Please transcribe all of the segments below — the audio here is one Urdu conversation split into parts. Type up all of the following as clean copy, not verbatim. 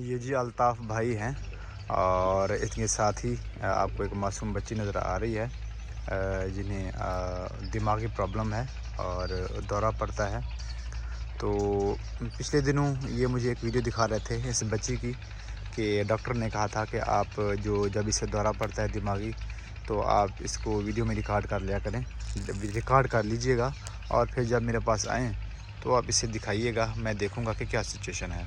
یہ جی الطاف بھائی ہیں اور اس کے ساتھ ہی آپ کو ایک معصوم بچی نظر آ رہی ہے جنہیں دماغی پرابلم ہے اور دورہ پڑتا ہے۔ تو پچھلے دنوں یہ مجھے ایک ویڈیو دکھا رہے تھے اس بچی کی کہ ڈاکٹر نے کہا تھا کہ آپ جب اسے دورہ پڑتا ہے دماغی تو آپ اس کو ویڈیو میں ریکارڈ کر لیا کریں، ریکارڈ کر لیجئے گا اور پھر جب میرے پاس آئیں تو آپ اسے دکھائیے گا، میں دیکھوں گا کہ کیا سچویشن ہے۔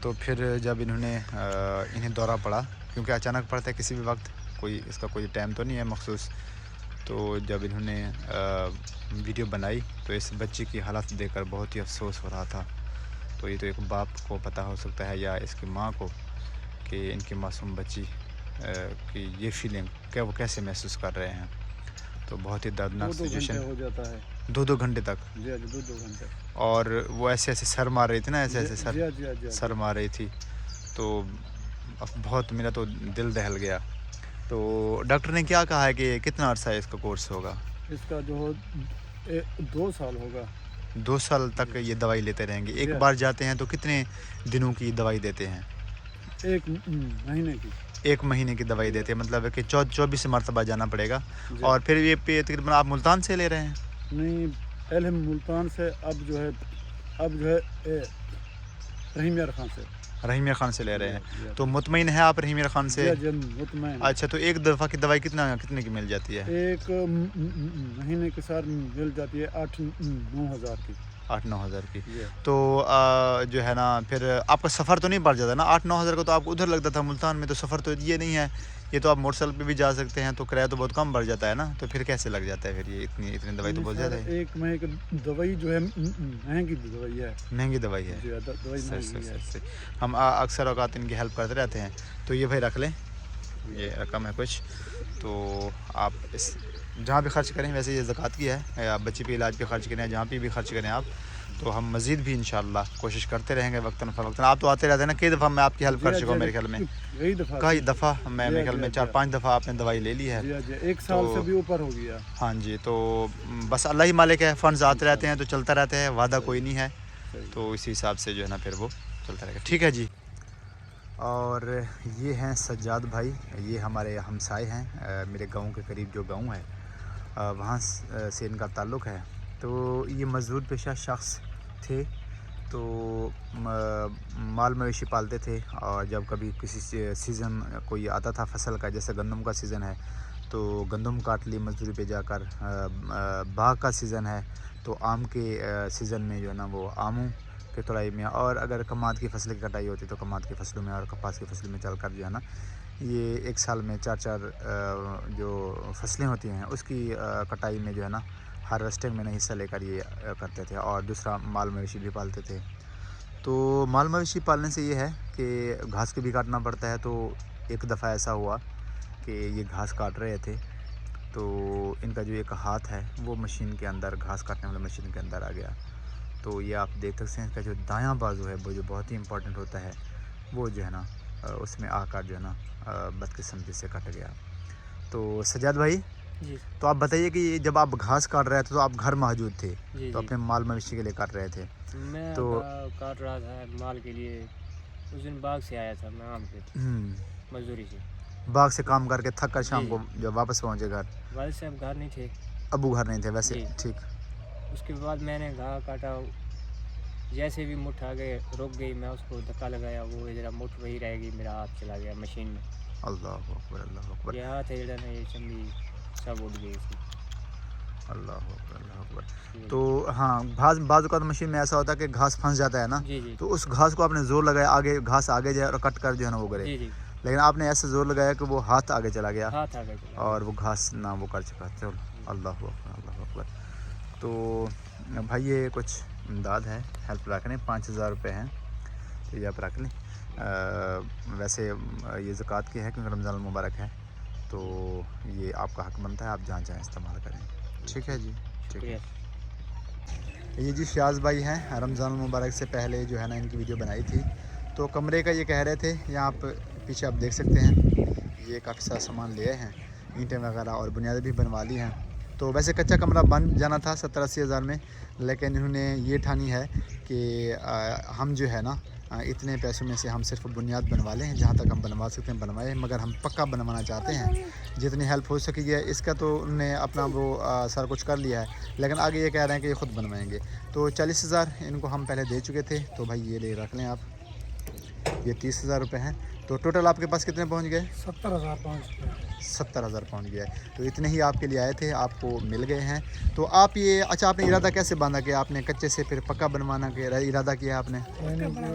تو پھر جب انہیں دورہ پڑا، کیونکہ اچانک پڑتا ہے کسی بھی وقت، اس کا کوئی ٹائم تو نہیں ہے مخصوص، تو جب انہوں نے ویڈیو بنائی تو اس بچی کی حالت دیکھ کر بہت ہی افسوس ہو رہا تھا۔ تو یہ تو ایک باپ کو پتہ ہو سکتا ہے یا اس کی ماں کو کہ ان کی معصوم بچی کی یہ فیلنگ کہ وہ کیسے محسوس کر رہے ہیں۔ تو بہت ہی دردناک سچویشن ہو جاتا ہے، 2 گھنٹے تک، جی 2 گھنٹے، اور وہ ایسے سر مار رہی تھی نا، ایسے سر مار رہی تھی، تو بہت میرا تو دل دہل گیا۔ تو ڈاکٹر نے کیا کہا ہے کہ کتنا عرصہ اس کا کورس ہوگا؟ اس کا جو 2 سال ہوگا، 2 سال تک یہ دوائی لیتے رہیں گے۔ ایک بار جاتے ہیں تو کتنے دنوں کی دوائی دیتے ہیں؟ 1 مہینے کی، 1 مہینے کی دوائی دیتے ہیں، مطلب ہے کہ 24 مرتبہ جانا پڑے گا۔ اور پھر یہ تقریباً آپ ملتان سے لے رہے ہیں؟ نہیں، پہلے ملتان سے، اب جو ہے رحیم یار خان سے، رحیم یار خان سے لے رہے ہیں۔ تو مطمئن ہے آپ رحیم یار خان سے؟ جی مطمئن۔ اچھا، تو ایک دفعہ کی دوائی کتنے کی مل جاتی ہے؟ 1 مہینے کے ساتھ مل جاتی ہے 8-9 ہزار کی، 8-9 ہزار کی۔ تو جو ہے نا، پھر آپ کا سفر تو نہیں بڑھ جاتا نا؟ 8-9 ہزار کا تو آپ کو ادھر لگتا تھا ملتان میں، تو سفر تو یہ نہیں ہے، یہ تو آپ موٹر سائیکل پہ بھی جا سکتے ہیں، تو کرایہ تو بہت کم بڑھ جاتا ہے نا، تو پھر کیسے لگ جاتا ہے پھر یہ اتنی دوائی تو بہت زیادہ ہے۔ 1 مہینے کی دوائی جو ہے مہنگی دوائی ہے، مہنگی دوائی ہے، دوائی مہنگی ہے۔ ہم اکثر اوقات ان کی ہیلپ کرتے رہتے ہیں۔ تو یہ بھائی رکھ لیں، یہ رقم ہے کچھ، تو آپ اس جہاں بھی خرچ کریں، ویسے یہ زکوٰۃ کی ہے، یا بچی پہ علاج پہ خرچ کریں، جہاں پہ بھی خرچ کریں آپ، تو ہم مزید بھی انشاءاللہ کوشش کرتے رہیں گے وقتاً فوقتاً۔ آپ تو آتے رہتے ہیں نا، کئی دفعہ میں آپ کی ہیلپ کر چکا ہوں میرے خیال میں، کئی دفعہ میں میرے خیال میں 4-5 دفعہ آپ نے دوائی لے لی ہے۔ 1 سال سے بھی اوپر ہو گیا۔ ہاں جی، تو بس اللہ ہی مالک ہے، فنڈز آتے رہتے ہیں تو چلتا رہتا ہے، وعدہ کوئی نہیں ہے، تو اسی حساب سے جو ہے نا پھر وہ چلتا رہے گا۔ ٹھیک ہے جی۔ اور یہ ہیں سجاد بھائی، یہ ہمارے ہمسائے ہیں، میرے گاؤں کے قریب جو گاؤں ہے وہاں سے ان کا تعلق ہے۔ تو یہ مزدور پیشہ شخص تھے، تو مال مویشی پالتے تھے، اور جب کبھی کسی سیزن کوئی آتا تھا فصل کا، جیسے گندم کا سیزن ہے تو گندم کاٹ لی مزدوری پہ جا کر، باغ کا سیزن ہے تو آم کے سیزن میں جو ہے نا وہ آموں کے توڑائی میں، اور اگر کماد کی فصل کی کٹائی ہوتی تو کماد کی فصلوں میں، اور کپاس کی فصل میں چل کر جو ہے نا یہ 1 سال میں 4 جو فصلیں ہوتی ہیں اس کی کٹائی میں جو ہے نا ہارویسٹنگ میں نہیں حصہ لے کر یہ کرتے تھے، اور دوسرا مال مویشی بھی پالتے تھے۔ تو مال مویشی پالنے سے یہ ہے کہ گھاس کو بھی کاٹنا پڑتا ہے۔ تو ایک دفعہ ایسا ہوا کہ یہ گھاس کاٹ رہے تھے تو ان کا جو ایک ہاتھ ہے وہ مشین کے اندر، گھاس کاٹنے والے مشین کے اندر آ گیا۔ تو یہ آپ دیکھ سکتے ہیں، اس کا جو دایاں بازو ہے وہ جو بہت ہی امپورٹنٹ ہوتا ہے وہ جو ہے نا اس میں آ کر جو ہے نا بدقسمتی سے کٹ گیا۔ تو سجاد بھائی جی، تو آپ بتائیے کہ جب آپ گھاس کاٹ رہے تھے تو آپ گھر موجود تھے، جی تو اپنے مال مویشی کے لیے کاٹ رہے تھے، میں تو کاٹ رہا تھا مال کے لیے۔ اس دن باغ سے آیا تھا میں، آم کے مزدوری سے، باغ سے کام کر کے تھک کر شام جی کو جب واپس پہنچے گھر، والد صاحب گھر نہیں تھے، ابو گھر نہیں تھے ویسے، جی۔ ٹھیک۔ اس کے بعد میں نے گھاس کاٹا، جیسے بھی مٹھ آ گئے رک گئی، میں اس کو دھکا لگایا، وہ ادھر مٹھ وہی رہ گئی، میرا ہاتھ چلا گیا مشین میں۔ اللہ اکبر، اللہ اکبر، یہ ہاتھ ہے ادھر، یہ چمڑی سب اٹھ گئی اس کی۔ اللہ اکبر، اللہ اکبر۔ جی تو ہاں، بعض اوقات مشین میں ایسا ہوتا ہے کہ گھاس پھنس جاتا ہے نا، جی جی تو اس گھاس کو آپ نے زور لگایا آگے، گھاس آگے جائے اور کٹ کر جو ہے نا وہ کرے، جی جی لیکن آپ نے ایسے زور لگایا کہ وہ ہاتھ آگے چلا گیا ہاتھ آ گئے چلا اور گیا۔ وہ گھاس نہ وہ کر چکا۔ چلو، جی اللہ اکبر، اللہ اکبر۔ تو بھائی یہ کچھ امداد ہے، ہیلپ رکھ لیں، 5000 روپے ہیں، تو یہ آپ رکھ لیں۔ ویسے یہ زکوٰۃ کی ہے کیونکہ رمضان المبارک ہے، تو یہ آپ کا حق بنتا ہے، آپ جہاں چاہیں استعمال کریں۔ ٹھیک ہے جی، ٹھیک ہے۔ شکریہ۔ یہ جی شیاز بھائی ہیں، رمضان المبارک سے پہلے جو ہے نا ان کی ویڈیو بنائی تھی، تو کمرے کا یہ کہہ رہے تھے، یہاں آپ پیچھے آپ دیکھ سکتے ہیں، یہ کافی سارا سامان لے آئے ہیں، اینٹیں وغیرہ اور بنیادیں بھی بنوا لی ہیں۔ تو ویسے کچا کمرہ بن جانا تھا 70-80 ہزار میں، لیکن انہوں نے یہ ٹھانی ہے کہ ہم جو ہے نا اتنے پیسوں میں سے ہم صرف بنیاد بنوا لیں, جہاں تک ہم بنوا سکتے ہیں بنوائیں, مگر ہم پکا بنوانا چاہتے ہیں. جتنی ہیلپ ہو سکی ہے, اس کا تو انہوں نے اپنا وہ سارا کچھ کر لیا ہے, لیکن آگے یہ کہہ رہے ہیں کہ یہ خود بنوائیں گے. تو 40,000 ان کو ہم پہلے دے چکے تھے, تو بھائی یہ لے رکھ لیں آپ, یہ 30,000 روپے ہیں. تو ٹوٹل آپ کے پاس کتنے پہنچ گئے؟ 70,000 پہنچ گیا. 70,000 پہنچ گیا ہے. تو اتنے ہی آپ کے لیے آئے تھے, آپ کو مل گئے ہیں. تو آپ یہ اچھا آپ نے ارادہ کیسے باندھا کہ آپ نے کچے سے پھر پکا بنوانا کے ارادہ کیا آپ نے؟ یعنی کہ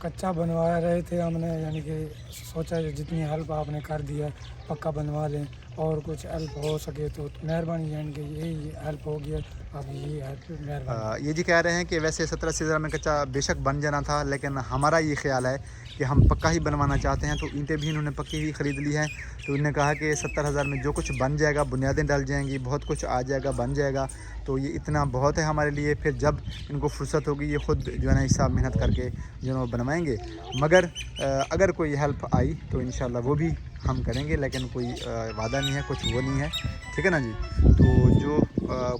کچا بنوا رہے تھے ہم نے, یعنی کہ سوچا کہ جتنی ہیلپ آپ نے کر دی ہے پکا بنوا لیں, اور کچھ ہیلپ ہو سکے تو مہربانی, یعنی کہ یہی ہیلپ ہو گیا. اب یہی ہیلپ مہربانی. یہ جی کہہ رہے ہیں کہ ویسے 70,000 میں کچا بے شک بن جانا تھا, لیکن ہمارا یہ خیال ہے کہ ہم پکا ہی بنوانا چاہتے ہیں. تو اینٹیں بھی انہوں نے پکی ہی خرید لی ہیں. تو انہوں نے کہا کہ 70,000 میں جو کچھ بن جائے گا, بنیادیں ڈل جائیں گی, بہت کچھ آ جائے گا, بن جائے گا, تو یہ اتنا بہت ہے ہمارے لیے. پھر جب ان کو فرصت ہوگی یہ خود جو ہے نا حساب محنت کر کے جو ہے نا بنوائیں گے. مگر اگر کوئی ہیلپ آئی تو انشاءاللہ وہ بھی ہم کریں گے, لیکن کوئی وعدہ نہیں ہے, کچھ وہ نہیں ہے, ٹھیک ہے نا جی. تو جو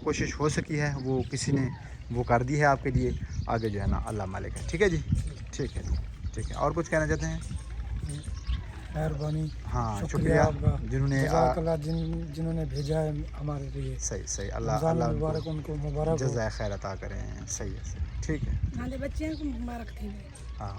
کوشش ہو سکی ہے وہ کسی نے وہ کر دی ہے آپ کے لیے, آگے جو ہے نا اللہ مالک ہے. ٹھیک ہے جی, ٹھیک ہے جی, ٹھیک ہے. اور کچھ کہنا چاہتے ہیں؟ مہربانی, ہاں شکریہ آپ کا, جنہوں نے جزاک اللہ, جنہوں نے بھیجا ہے ہمارے لیے. صحیح رمضان اللہ مبارک ان کو مبارک ہو. جزائے خیر عطا کریں. صحیح ہے, ٹھیک ہے. ہمارے بچے کو مبارک تھی. ہاں